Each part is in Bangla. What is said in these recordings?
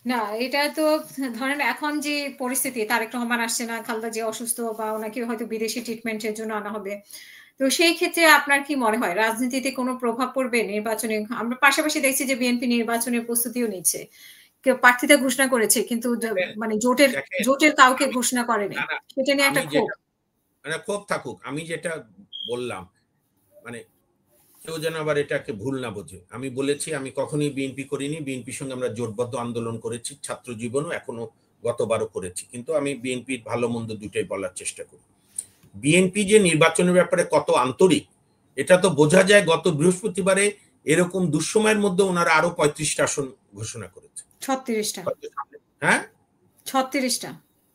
না, এটা তো ধরেন এখন যে পরিস্থিতি তারেক রহমান আসছে না, খালেদা জিয়া অসুস্থ বা উনাকে হয়তো বিদেশি ট্রিটমেন্ট এর জন্য আনা হবে। তো সেই ক্ষেত্রে আপনার কি মনে হয় রাজনীতিতে কোনো প্রভাব পড়বে নির্বাচনে? আমরা পাশাপাশি দেখছি যে বিএনপি নির্বাচনের প্রস্তুতিও নিচ্ছে। কেউ প্রার্থীতা ঘোষণা করেছে কিন্তু মানে জোটের দেখেন জোটের কাউকে আমি ঘোষণা করেনি। না না সেটা নিয়ে আমি একটা ক্ষোভ। যেটা মানে ক্ষোভ থাকুক, আমি যেটা বললাম, মানে কেউ যেন আবার এটাকে ভুল না বোঝে। আমি বলেছি আমি কখনোই বিএনপি করিনি, বিএনপির সঙ্গে আমরা জোটবদ্ধ আন্দোলন করেছি, ছাত্র জীবনও এখনো গতবারও করেছি, কিন্তু আমি বিএনপির ভালো মন্দ দুটোই বলার চেষ্টা করি। বিএনপি যে নির্বাচনের ব্যাপারে কত আন্তরিক এটা তো বোঝা যায়, গত বৃহস্পতিবারে এরকম দুঃসময়ের মধ্যে ওনারা আরো 35টা আসন ঘোষণা করেছে। ৩৬ টা। হ্যাঁ ৩৬ টা।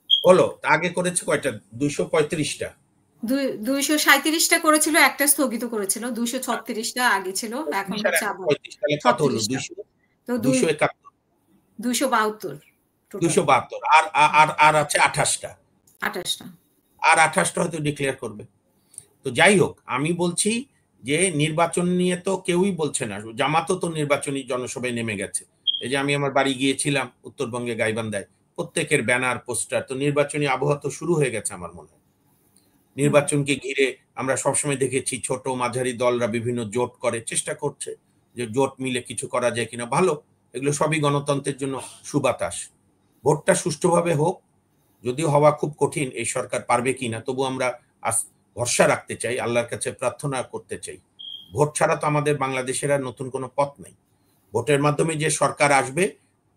হলো, আগে করেছে কয়টা? 235টা। ২৩৭ টা করেছিল, একটা স্থগিত করেছিল। ২৩৬ টা আগে ছিল। এখন হচ্ছে আবার 35 তাহলে কত হলো? ৩৬ টা। 200, তো 271, ২৭২ টোটাল। 272 আর আর আর আছে 28টা। ২৮ টা। আর 28টা হয়তো ডিক্লেয়ার করবে। তো যাই হোক, আমি বলছি যে নির্বাচন নিয়ে তো কেউই বলছে না, জামাতও তো নির্বাচনী জনসভায় নেমে গেছে। এই যে আমি আমার বাড়ি গিয়েছিলাম উত্তরবঙ্গে গাইবান্ধায়, প্রত্যেকের ব্যানার পোস্টার, তো নির্বাচনী আবহাওয়া তো শুরু হয়ে গেছে আমার মনে হয়। নির্বাচনকে ঘিরে আমরা সবসময় দেখেছি ছোট মাঝারি দলরা বিভিন্ন জোট করে, চেষ্টা করছে যে জোট মিলে কিছু করা যায় কিনা। ভালো, এগুলো সবই গণতন্ত্রের জন্য সুবাতাস। ভোটটা সুষ্ঠুভাবে হোক, যদিও হওয়া খুব কঠিন, এই সরকার পারবে কিনা, তবু আমরা ভরসা রাখতে চাই, আল্লাহর কাছে প্রার্থনা করতে চাই। ভোট ছাড়া তো আমাদের বাংলাদেশের আর নতুন কোনো পথ নেই। ভোটের মাধ্যমে যে সরকার আসবে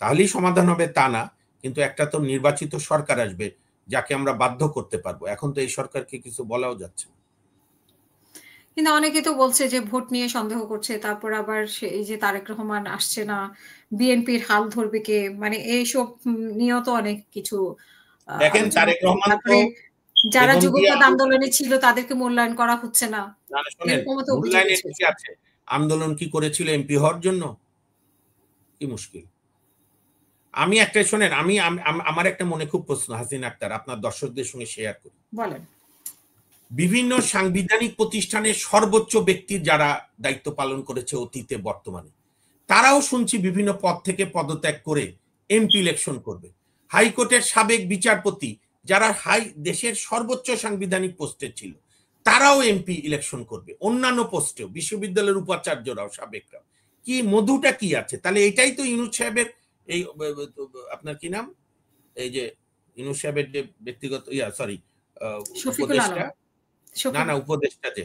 তাহলেই সমাধান হবে তা না, কিন্তু একটা তো নির্বাচিত সরকার আসবে যাকে আমরা বাধ্য করতে পারবো। এখন তো এই সরকারকে কিছু বলাও যাচ্ছে না। কিন্তু অনেকে তো বলছে যে ভোট নিয়ে সন্দেহ করছে। তারপর আবার এই যে তারেক রহমান আসছে না, বিএনপির হাল ধরবে কে? মানে এইসব নিয়েও তো অনেক কিছু দেখেন আলোচনা তারেক হচ্ছে। রহমান তো তারপরে যারা বেগম জিয়া, যুগপৎ আন্দোলনে ছিল তাদেরকে মূল্যায়ন করা হচ্ছে না। না না শোনেন, এরকমও তো অভিযোগ মূল্যায়নের কি উঠেছে। আছে? আন্দোলন কি করেছিল এমপি হওয়ার জন্য? কি মুশকিল। আমি একটা শোনেন, আমি আমার একটা মনে খুব প্রশ্ন হাসিন আক্তার, আপনার দর্শকদের সঙ্গে শেয়ার করি। বলেন। বিভিন্ন সাংবিধানিক প্রতিষ্ঠানের সর্বোচ্চ ব্যক্তি যারা দায়িত্ব পালন করেছে অতীতে বর্তমানে, তারাও শুনছি বিভিন্ন পদ থেকে পদত্যাগ করে এমপি ইলেকশন করবে। হাইকোর্টের সাবেক বিচারপতি যারা দেশের সর্বোচ্চ সাংবিধানিক পোস্টে ছিল, তারাও এমপি ইলেকশন করবে। অন্যান্য পোস্টেও বিশ্ববিদ্যালয়ের উপাচার্যরাও, সাবেকরাও। কি মধুটা কি আছে? তাহলে এটাই তো ইউনূস সাহেবের এই আপনার কি নাম, এই যে ইউনূস সাহেবের যে ব্যক্তিগত সরি শফিকুল আলম। উপদেষ্টা, না শফিক না উপদেষ্টা যে,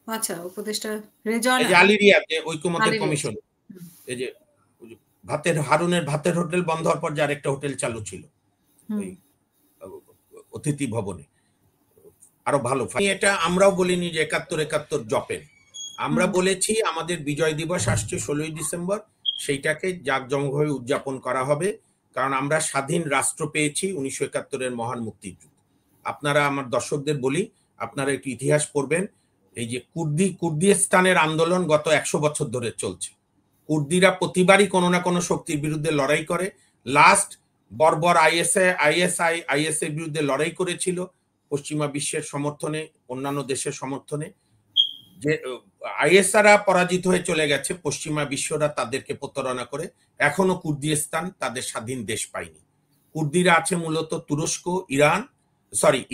আচ্ছা উপদেষ্টা রেজওয়ানা এই যে আলী রিয়াদ যে ঐকমত্যের আলী রিয়াজ। কমিশন, হুম। এই যে ভাতের হোটেল বন্ধ হওয়ার পর যে আরেকটা হোটেল চালু ছিল হুম। ওই অতিথি ভবনে, আরো ভালো। এটা আমরাও বলিনি যে ৭১ জপেন, আমরা হুম। বলেছি আমাদের বিজয় দিবস আসছে ১৬ই ডিসেম্বর, সেইটাকে জাঁকজমকভাবে উদযাপন করা হবে, কারণ আমরা স্বাধীন রাষ্ট্র পেয়েছি ১৯৭১-এর মহান মুক্তিযুদ্ধ। আপনারা, আমার দর্শকদের বলি, আপনারা একটু ইতিহাস পড়বেন। এই যে কুর্দিস্তানের আন্দোলন গত ১০০ বছর ধরে চলছে। কুর্দিরা প্রতিবারই কোনো না কোনো শক্তির বিরুদ্ধে লড়াই করে। লাস্ট বর্বর আইএসআই বিরুদ্ধে লড়াই করেছিল পশ্চিমা বিশ্বের সমর্থনে, অন্যান্য দেশের সমর্থনে। যে আইএসআরা পরাজিত হয়ে চলে গেছে, পশ্চিমা বিশ্বরা তাদেরকে প্রতারণা করে। এখনো কুর্দিস্তান তাদের স্বাধীন দেশ পায়নি। কুর্দিরা আছে মূলত তুরস্ক,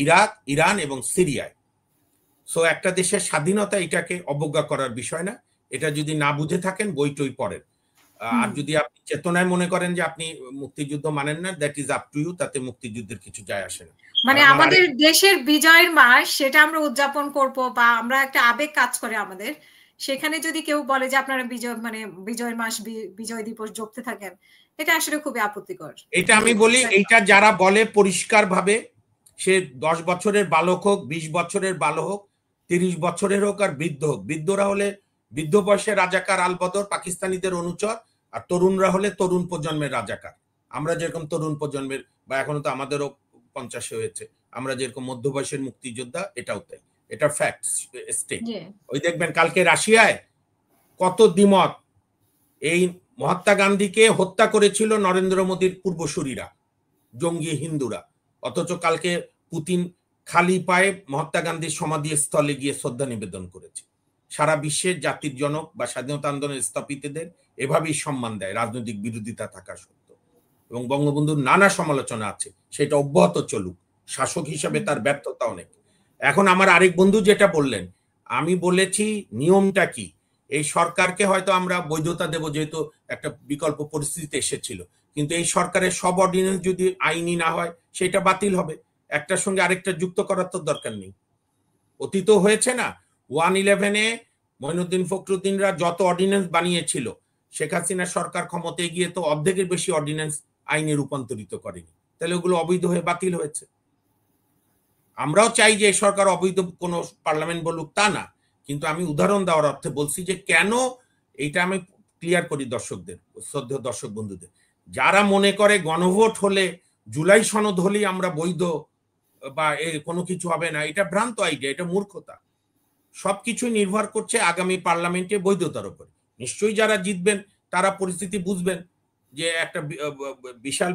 ইরাক, ইরান এবং সিরিয়ায়। সো একটা দেশের স্বাধীনতা এটাকে অবজ্ঞা করার বিষয় না। এটা যদি না বুঝে থাকেন বই টই পড়েন। আর হুম। যদি আপনি চেতনায় মনে করেন যে আপনি মুক্তিযুদ্ধ মানেন না, that is up to you, তাতে মুক্তিযুদ্ধের কিছু যায় আসে না। আর মানে আমার আমাদের আরেক, দেশের বিজয়ের মাস সেটা আমরা উদযাপন করব বা আমরা একটা আবেগ কাজ করে আমাদের। সেখানে যদি কেউ বলে যে আপনারা বিজয় মানে বিজয়ের মাস বিজয় দিবস জপতে থাকেন, এটা আসলে খুবই আপত্তিকর। এটা আমি বলি, এইটা যারা বলে পরিষ্কার ভাবে, সে ১০ বছরের বালক হোক, ২০ বছরের বালক হোক, ৩০ বছরের হোক আর বৃদ্ধ হোক, বৃদ্ধরা হলে বৃদ্ধ বয়সে রাজাকার আলবদর পাকিস্তানিদের অনুচর, আর তরুণরা হলে তরুণ প্রজন্মের রাজাকার। আমরা যেরকম তরুণ প্রজন্মের, বা এখনো তো আমাদেরও ৫০ হয়েছে, আমরা যেরকম মধ্য বয়সের মুক্তিযোদ্ধা, এটাও তাই। এটা ফ্যাক্ট স্টেট। জি। ওই দেখবেন কালকে রাশিয়ায় কত দ্বিমত। এই মহাত্মা গান্ধীকে হত্যা করেছিল নরেন্দ্র মোদীর পূর্বসূরীরা, জঙ্গি হিন্দুরা। অথচ কালকে পুতিন খালি পায়ে মহাত্মা গান্ধীর সমাধিস্থলে গিয়ে শ্রদ্ধা নিবেদন করেছে। সারা বিশ্বের জাতির জনক বা স্বাধীনতা আন্দোলনের স্থপতিদের এভাবেই সম্মান দেয় রাজনৈতিক বিরোধিতা থাকা সত্ত্বেও। এবং বঙ্গবন্ধুর নানা সমালোচনা আছে, সেটা অব্যাহত চলুক। শাসক হিসাবে তার ব্যর্থতা অনেক। এখন আমার আরেক বন্ধু যেটা বললেন, আমি বলেছি নিয়মটা কি, এই সরকারকে হয়তো আমরা বৈধতা দেব যেহেতু একটা বিকল্প পরিস্থিতি এসেছিল, কিন্তু এই সরকারের সব অর্ডিন্যান্স যদি আইনি না হয় সেটা বাতিল হবে। একটার সঙ্গে আরেকটা যুক্ত করার তো দরকার নেই। অতীত হয়েছে না, 111-এ মঈনুদ্দিন ফখরুদ্দিনরা যত অর্ডিন্যান্স বানিয়েছিল, শেখ হাসিনা সরকার ক্ষমতায় গিয়ে তো অর্ধেকের বেশি অর্ডিন্যান্স আইনে রূপান্তরিত করেনি, তাহলে ওগুলো অবৈধ হয়ে বাতিল হয়েছে। আমরাও চাই যে সরকার অবৈধ কোনো পার্লামেন্ট বলুক, তা না, কিন্তু আমি উদাহরণ দেওয়ার অর্থে বলছি যে কেন, এইটা আমি ক্লিয়ার করি দর্শকদের, শ্রদ্ধেয় দর্শক বন্ধুদের, যারা মনে করে গণভোট হলে, জুলাই সনদ হলেই আমরা বৈধ বা কোনো কিছু হবে না, এটা ভ্রান্ত আইডিয়া, এটা মূর্খতা। সবকিছু নির্ভর করছে আগামী পার্লামেন্টে বৈধতার উপর। নিশ্চয়ই যারা জিতবেন তারা পরিস্থিতি বুঝবেন যে একটা বিশাল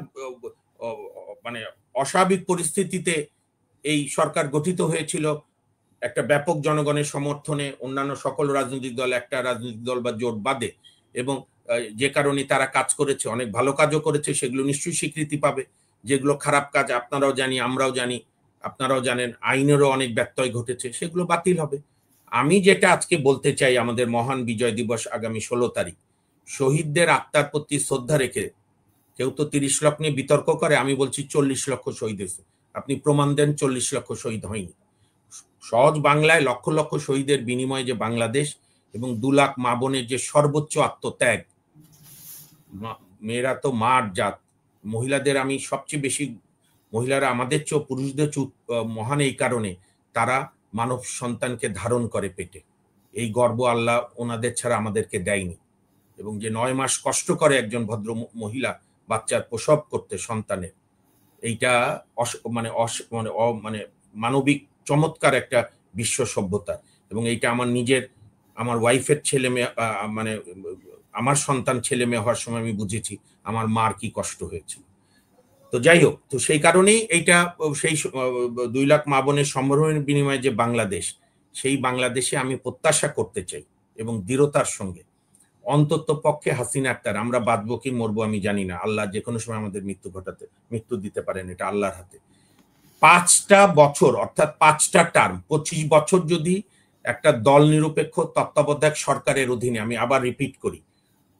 মানে অস্বাভাবিক পরিস্থিতিতে এই সরকার গঠিত হয়েছিল, একটা ব্যাপক জনগণের সমর্থনে, অন্যান্য সকল রাজনৈতিক দল, একটা রাজনৈতিক দল বা জোট বাদে, এবং যে কারণে তারা কাজ করেছে, অনেক ভালো কাজও করেছে, সেগুলো নিশ্চয়ই স্বীকৃতি পাবে। যেগুলো খারাপ কাজ আপনারাও জানি, আমরাও জানি, আপনারাও জানেন, আইনেরও অনেক ব্যত্যয় ঘটেছে, সেগুলো বাতিল হবে। আমি যেটা আজকে বলতে চাই, আমাদের মহান বিজয় দিবস আগামী 16 তারিখ, শহীদদের আত্মার প্রতি শ্রদ্ধা রেখে, কেউ তো 30 লক্ষ নিয়ে বিতর্ক করে, আমি বলছি 40 লক্ষ শহীদ হয়েছে। আপনি প্রমাণ দেন 40 লক্ষ শহীদ হয়নি। সহজ বাংলায় লক্ষ লক্ষ শহীদের বিনিময়ে যে বাংলাদেশ এবং 2 লাখ মা বোনের যে সর্বোচ্চ আত্মত্যাগ, মেয়েরা তো মার জাত, মহিলাদের আমি সবচেয়ে বেশি, মহিলারা আমাদের চেয়ে পুরুষদের চেয়ে মহান এই কারণে, তারা মানব সন্তানকে ধারণ করে পেটে, এই গর্ব আল্লাহ ওনাদের ছাড়া আমাদেরকে দেয়নি। এবং যে 9 মাস কষ্ট করে একজন ভদ্র মহিলা বাচ্চার প্রসব করতে, সন্তানের, এইটা মানে মানে মানবিক চমৎকার একটা বিশ্ব সভ্যতা। এবং এইটা আমার নিজের, আমার ওয়াইফের ছেলে মেয়ে, মানে আমার সন্তান ছেলে মেয়ে হওয়ার সময় আমি বুঝেছি আমার মার কি কষ্ট হয়েছিল। তো যাই হোক, তো সেই কারণেই এইটা, সেই 2 লাখ মা বোনের সম্ভ্রমের বিনিময়ে যে বাংলাদেশ, সেই বাংলাদেশে আমি প্রত্যাশা করতে চাই এবং দৃঢ়তার সঙ্গে, অন্তত পক্ষে হাসিনা আক্তার, আমরা বাঁচবো কি মরবো আমি জানি না, আল্লাহ যে কোনো সময় আমাদের মৃত্যু দিতে পারেন, এটা আল্লাহর হাতে। 5টা বছর অর্থাৎ 5টা টার্ম, 25 বছর যদি একটা দল নিরপেক্ষ তত্ত্বাবধায়ক সরকারের অধীনে, আমি আবার রিপিট করি,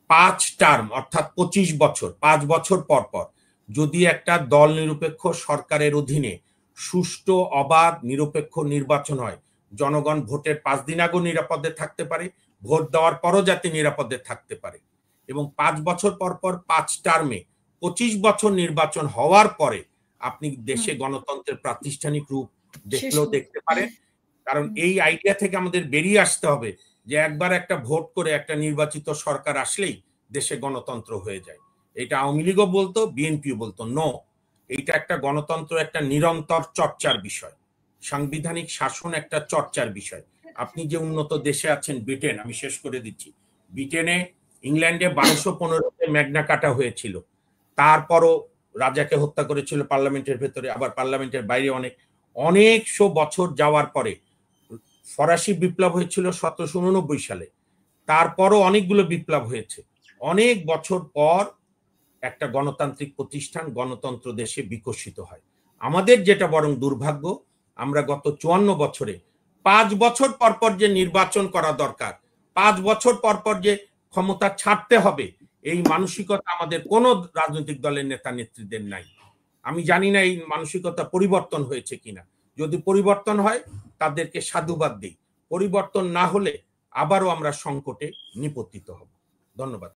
5 টার্ম অর্থাৎ 25 বছর, 5 বছর পর পর যদি একটা দল নিরপেক্ষ সরকারের অধীনে সুষ্ঠু, অবাধ, নিরপেক্ষ নির্বাচন হয়, জনগণ ভোটের 5 দিন আগেও নিরাপদে থাকতে পারে, ভোট দেওয়ার পরও যাতে নিরাপদে থাকতে পারে, এবং 5 বছর পর পর 5 টার্মে 25 বছর নির্বাচন হওয়ার পরে আপনি দেশে গণতন্ত্রের প্রাতিষ্ঠানিক রূপ দেখলেও দেখতে পারেন। কারণ এই আইডিয়া থেকে আমাদের বেরিয়ে আসতে হবে যে একবার একটা ভোট করে একটা নির্বাচিত সরকার আসলেই দেশে গণতন্ত্র হয়ে যায়। এটা আওয়ামী লীগও বলতো, বিএনপিও বলতো, নো, এইটা একটা গণতন্ত্র, একটা নিরন্তর চর্চার বিষয়, সাংবিধানিক শাসন একটা চর্চার বিষয়। আপনি যে উন্নত দেশে আছেন, ব্রিটেন, আমি শেষ করে দিচ্ছি, ব্রিটেনে, ইংল্যান্ডে 1215-তে ম্যাগনা কাটা হয়েছিল, তারপরও রাজাকে হত্যা করেছিল পার্লামেন্টের ভেতরে, আবার পার্লামেন্টের বাইরে অনেকশো বছর যাওয়ার পরে ফরাসি বিপ্লব হয়েছিল 1789 সালে, তারপরও অনেকগুলো বিপ্লব হয়েছে, অনেক বছর পর একটা গণতান্ত্রিক প্রতিষ্ঠান, গণতন্ত্র দেশে বিকশিত হয়। আমাদের যেটা বরং দুর্ভাগ্য, আমরা গত 54 বছরে 5 বছর পর পর যে নির্বাচন করা দরকার, 5 বছর পর পর যে ক্ষমতা ছাড়তে হবে, এই মানসিকতা আমাদের কোন রাজনৈতিক দলের নেতা নেত্রীদের নাই। আমি জানি না এই মানসিকতা পরিবর্তন হয়েছে কিনা। যদি পরিবর্তন হয় তাদেরকে সাধুবাদ দিই, পরিবর্তন না হলে আবারও আমরা সংকটে নিপতিত হব। ধন্যবাদ।